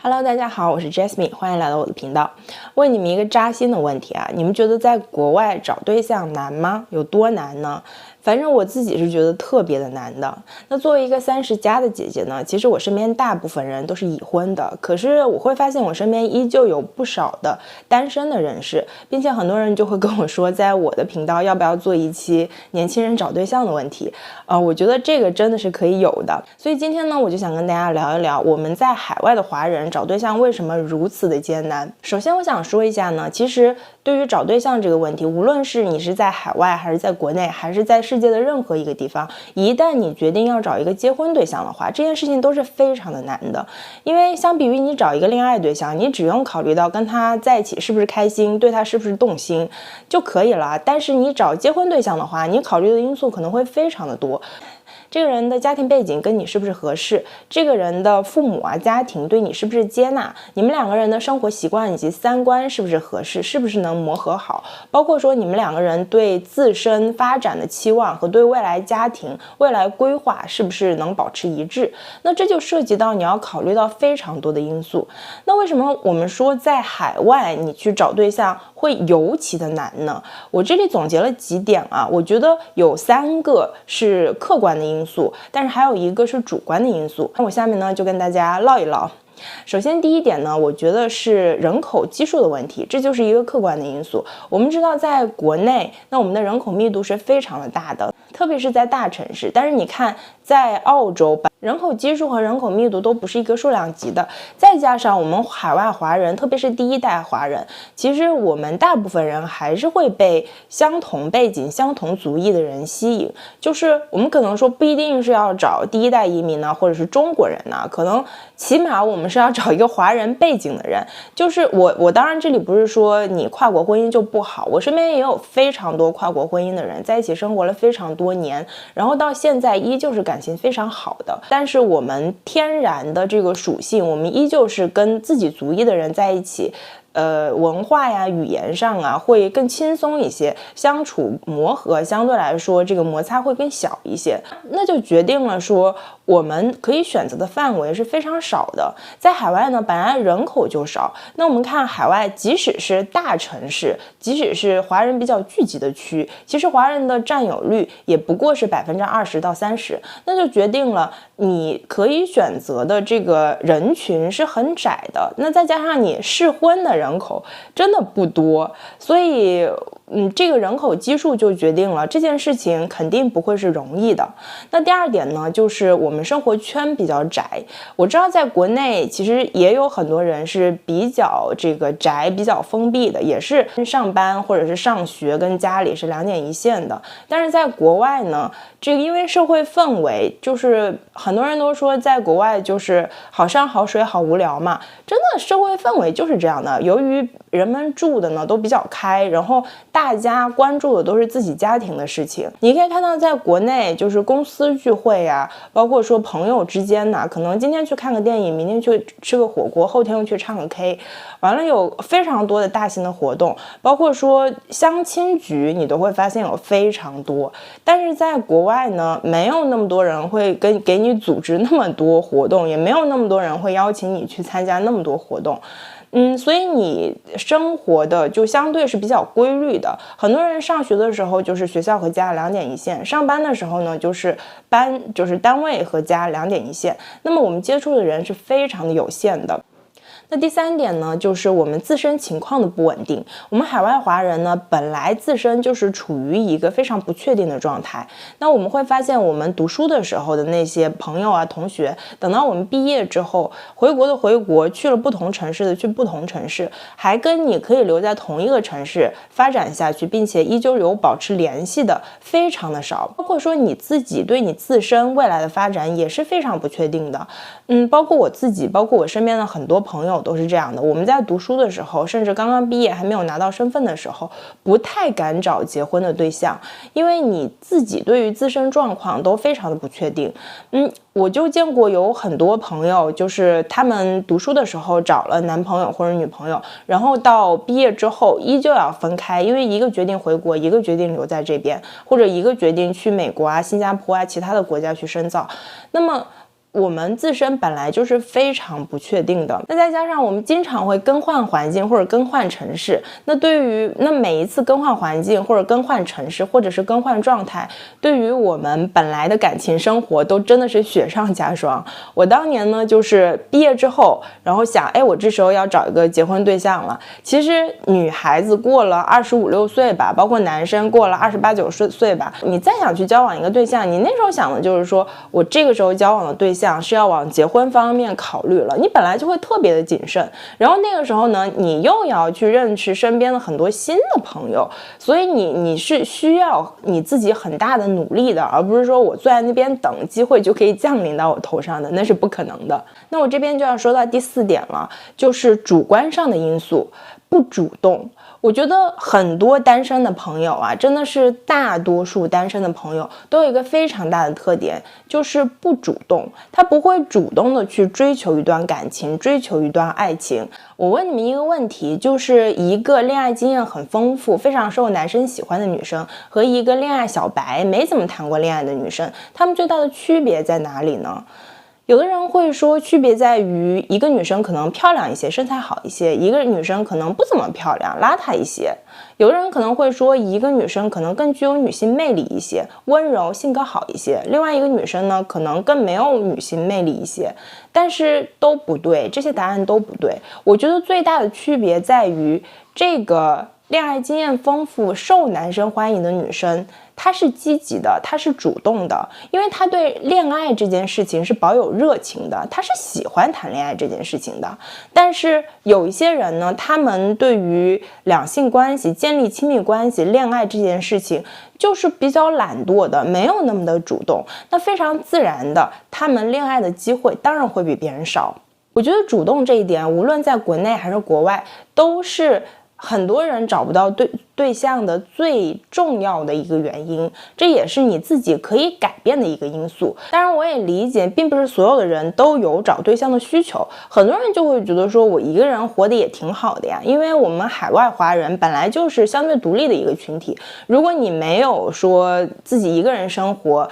Hello， 大家好，我是 Jasmine， 欢迎来到我的频道。问你们一个扎心的问题啊，你们觉得在国外找对象难吗？有多难呢？反正我自己是觉得特别的难的。那作为一个30+的姐姐呢，其实我身边大部分人都是已婚的，可是我会发现我身边依旧有不少的单身的人士，并且很多人就会跟我说，在我的频道要不要做一期年轻人找对象的问题。我觉得这个真的是可以有的。所以今天呢，我就想跟大家聊一聊我们在海外的华人找对象为什么如此的艰难。首先我想说一下呢，其实对于找对象这个问题，无论是你是在海外还是在国内，还是在世界的任何一个地方，一旦你决定要找一个结婚对象的话，这件事情都是非常的难的。因为相比于你找一个恋爱对象，你只用考虑到跟他在一起是不是开心，对他是不是动心就可以了。但是你找结婚对象的话，你考虑的因素可能会非常的多。这个人的家庭背景跟你是不是合适，这个人的父母啊家庭对你是不是接纳，你们两个人的生活习惯以及三观是不是合适，是不是能磨合好，包括说你们两个人对自身发展的期望和对未来家庭未来规划是不是能保持一致。那这就涉及到你要考虑到非常多的因素。那为什么我们说在海外你去找对象会尤其的难呢？我这里总结了几点啊，我觉得有3个是客观的因素，但是还有一个是主观的因素。那我下面呢就跟大家唠一唠。首先第一点呢，我觉得是人口基数的问题，这就是一个客观的因素。我们知道在国内，那我们的人口密度是非常的大的，特别是在大城市。但是你看在澳洲，人口基数和人口密度都不是一个数量级的，再加上我们海外华人，特别是第一代华人，其实我们大部分人还是会被相同背景、相同族裔的人吸引。就是我们可能说不一定是要找第一代移民呢，或者是中国人呢，可能起码我们是要找一个华人背景的人。就是我当然这里不是说你跨国婚姻就不好，我身边也有非常多跨国婚姻的人，在一起生活了非常多年，然后到现在依旧是感情非常好的。但是我们天然的这个属性，我们依旧是跟自己族裔的人在一起，文化呀、语言上啊会更轻松一些，相处磨合相对来说这个摩擦会更小一些，那就决定了说我们可以选择的范围是非常少的。在海外呢，本来人口就少，那我们看海外，即使是大城市，即使是华人比较聚集的区，其实华人的占有率也不过是20%到30%，那就决定了你可以选择的这个人群是很窄的。那再加上你适婚的人口真的不多，所以这个人口基数就决定了这件事情肯定不会是容易的。那第二点呢，就是我们生活圈比较窄。我知道在国内其实也有很多人是比较这个窄、比较封闭的，也是上班或者是上学跟家里是2点一线的。但是在国外呢，这个因为社会氛围，就是很多人都说在国外就是好山好水好无聊嘛，真的社会氛围就是这样的。由于人们住的呢都比较开，然后大家关注的都是自己家庭的事情。你可以看到在国内就是公司聚会啊，包括说朋友之间呢，可能今天去看个电影，明天去吃个火锅，后天又去唱个 K， 完了有非常多的大型的活动，包括说相亲局你都会发现有非常多。但是在国外呢，没有那么多人会给你组织那么多活动，也没有那么多人会邀请你去参加那么多活动。所以你生活的就相对是比较规律的。很多人上学的时候就是学校和家2点一线，上班的时候呢就是单位和家2点一线。那么我们接触的人是非常的有限的。那第3点呢，就是我们自身情况的不稳定。我们海外华人呢，本来自身就是处于一个非常不确定的状态。那我们会发现，我们读书的时候的那些朋友啊、同学，等到我们毕业之后，回国的回国，去了不同城市的去不同城市，还跟你可以留在同一个城市发展下去，并且依旧有保持联系的，非常的少。包括说你自己对你自身未来的发展也是非常不确定的。包括我自己，包括我身边的很多朋友都是这样的。我们在读书的时候，甚至刚刚毕业还没有拿到身份的时候，不太敢找结婚的对象，因为你自己对于自身状况都非常的不确定。我就见过有很多朋友，就是他们读书的时候找了男朋友或者女朋友，然后到毕业之后依旧要分开，因为一个决定回国，一个决定留在这边，或者一个决定去美国啊、新加坡啊其他的国家去深造。那么我们自身本来就是非常不确定的，那再加上我们经常会更换环境或者更换城市，那每一次更换环境或者更换城市或者是更换状态，对于我们本来的感情生活都真的是雪上加霜。我当年呢就是毕业之后，然后想，我这时候要找一个结婚对象了。其实女孩子过了25、26岁吧，包括男生过了28、29岁吧，你再想去交往一个对象，你那时候想的就是说，我这个时候交往的对象是要往结婚方面考虑了，你本来就会特别的谨慎。然后那个时候呢，你又要去认识身边的很多新的朋友，所以你是需要你自己很大的努力的，而不是说我坐在那边等机会就可以降临到我头上的，那是不可能的。那我这边就要说到第4点了，就是主观上的因素，不主动。我觉得很多单身的朋友啊，真的是大多数单身的朋友都有一个非常大的特点，就是不主动，他不会主动的去追求一段感情，追求一段爱情。我问你们一个问题，就是一个恋爱经验很丰富，非常受男生喜欢的女生和一个恋爱小白，没怎么谈过恋爱的女生，她们最大的区别在哪里呢？有的人会说区别在于一个女生可能漂亮一些，身材好一些，一个女生可能不怎么漂亮，邋遢一些。有的人可能会说一个女生可能更具有女性魅力一些，温柔，性格好一些，另外一个女生呢可能更没有女性魅力一些。但是都不对，这些答案都不对。我觉得最大的区别在于这个恋爱经验丰富、受男生欢迎的女生，她是积极的，她是主动的，因为她对恋爱这件事情是保有热情的，她是喜欢谈恋爱这件事情的。但是有一些人呢，他们对于两性关系、建立亲密关系、恋爱这件事情就是比较懒惰的，没有那么的主动，那非常自然的，他们恋爱的机会当然会比别人少。我觉得主动这一点，无论在国内还是国外，都是很多人找不到对象的最重要的一个原因，这也是你自己可以改变的一个因素。当然我也理解，并不是所有的人都有找对象的需求，很多人就会觉得说我一个人活得也挺好的呀，因为我们海外华人本来就是相对独立的一个群体，如果你没有说自己一个人生活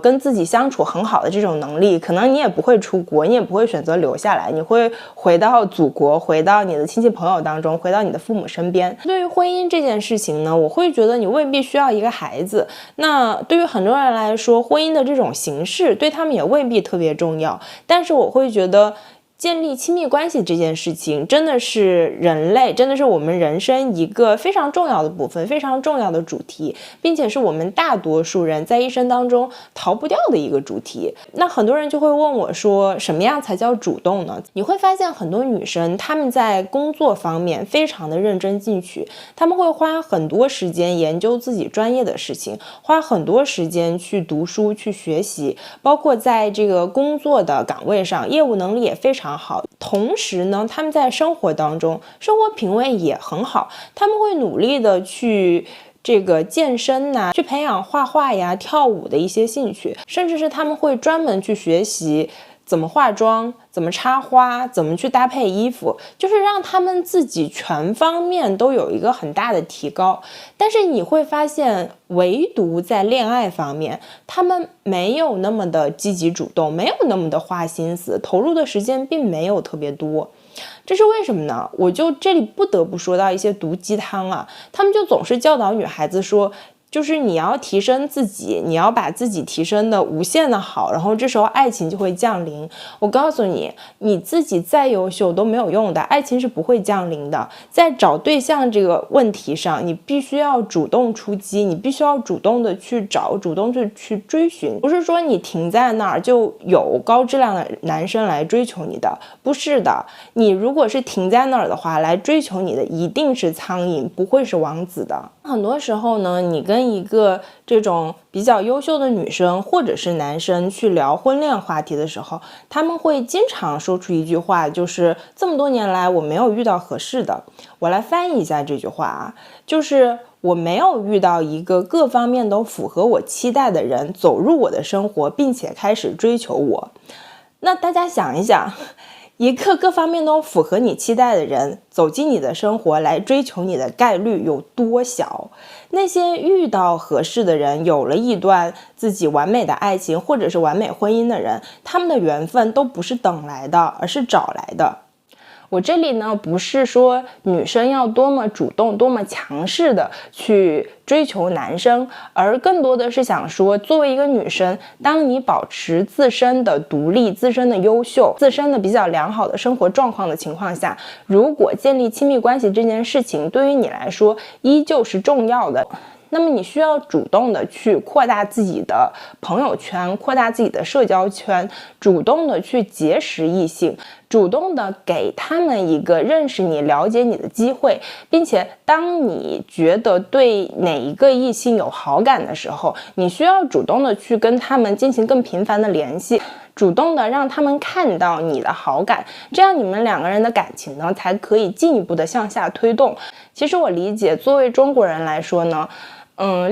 跟自己相处很好的这种能力，可能你也不会出国，你也不会选择留下来，你会回到祖国，回到你的亲戚朋友当中，回到你的父母身边。对于婚姻这件事情呢，我会觉得你未必需要一个孩子，那对于很多人来说，婚姻的这种形式对他们也未必特别重要，但是我会觉得建立亲密关系这件事情真的是人类，真的是我们人生一个非常重要的部分，非常重要的主题，并且是我们大多数人在一生当中逃不掉的一个主题。那很多人就会问我说，什么样才叫主动呢？你会发现很多女生她们在工作方面非常的认真进取，她们会花很多时间研究自己专业的事情，花很多时间去读书去学习，包括在这个工作的岗位上业务能力也非常好，同时呢，他们在生活当中生活品味也很好，他们会努力的去这个健身呐，去培养画画呀、跳舞的一些兴趣，甚至是他们会专门去学习怎么化妆、怎么插花、怎么去搭配衣服，就是让他们自己全方面都有一个很大的提高。但是你会发现，唯独在恋爱方面，他们没有那么的积极主动，没有那么的花心思，投入的时间并没有特别多。这是为什么呢？我就这里不得不说到一些毒鸡汤啊，他们就总是教导女孩子说，就是你要提升自己，你要把自己提升的无限的好，然后这时候爱情就会降临。我告诉你，你自己再优秀都没有用的，爱情是不会降临的。在找对象这个问题上，你必须要主动出击，你必须要主动的去找，主动的去追寻，不是说你停在那儿就有高质量的男生来追求你的，不是的。你如果是停在那儿的话，来追求你的一定是苍蝇，不会是王子的。很多时候呢，你跟一个这种比较优秀的女生或者是男生去聊婚恋话题的时候，他们会经常说出一句话，就是这么多年来我没有遇到合适的。我来翻译一下这句话啊，就是我没有遇到一个各方面都符合我期待的人走入我的生活，并且开始追求我。那大家想一想，一个各方面都符合你期待的人走进你的生活来追求你的概率有多小？那些遇到合适的人，有了一段自己完美的爱情或者是完美婚姻的人，他们的缘分都不是等来的，而是找来的。我这里呢，不是说女生要多么主动多么强势的去追求男生，而更多的是想说，作为一个女生，当你保持自身的独立、自身的优秀、自身的比较良好的生活状况的情况下，如果建立亲密关系这件事情对于你来说依旧是重要的，那么你需要主动的去扩大自己的朋友圈，扩大自己的社交圈，主动的去结识异性，主动的给他们一个认识你、了解你的机会，并且当你觉得对哪一个异性有好感的时候，你需要主动的去跟他们进行更频繁的联系，主动的让他们看到你的好感，这样你们两个人的感情呢才可以进一步的向下推动。其实我理解，作为中国人来说呢，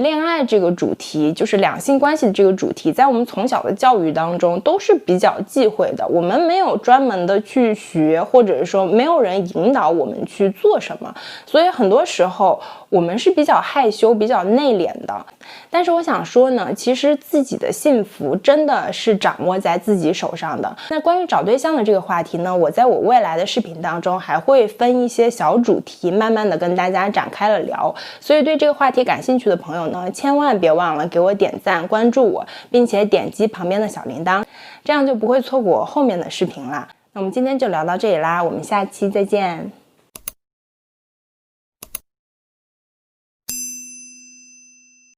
恋爱这个主题，就是两性关系的这个主题，在我们从小的教育当中都是比较忌讳的，我们没有专门的去学，或者是说没有人引导我们去做什么，所以很多时候我们是比较害羞、比较内敛的。但是我想说呢，其实自己的幸福真的是掌握在自己手上的。那关于找对象的这个话题呢，我在我未来的视频当中还会分一些小主题，慢慢的跟大家展开了聊。所以对这个话题感兴趣的朋友呢，千万别忘了给我点赞、关注我，并且点击旁边的小铃铛，这样就不会错过我后面的视频啦。那我们今天就聊到这里啦，我们下期再见。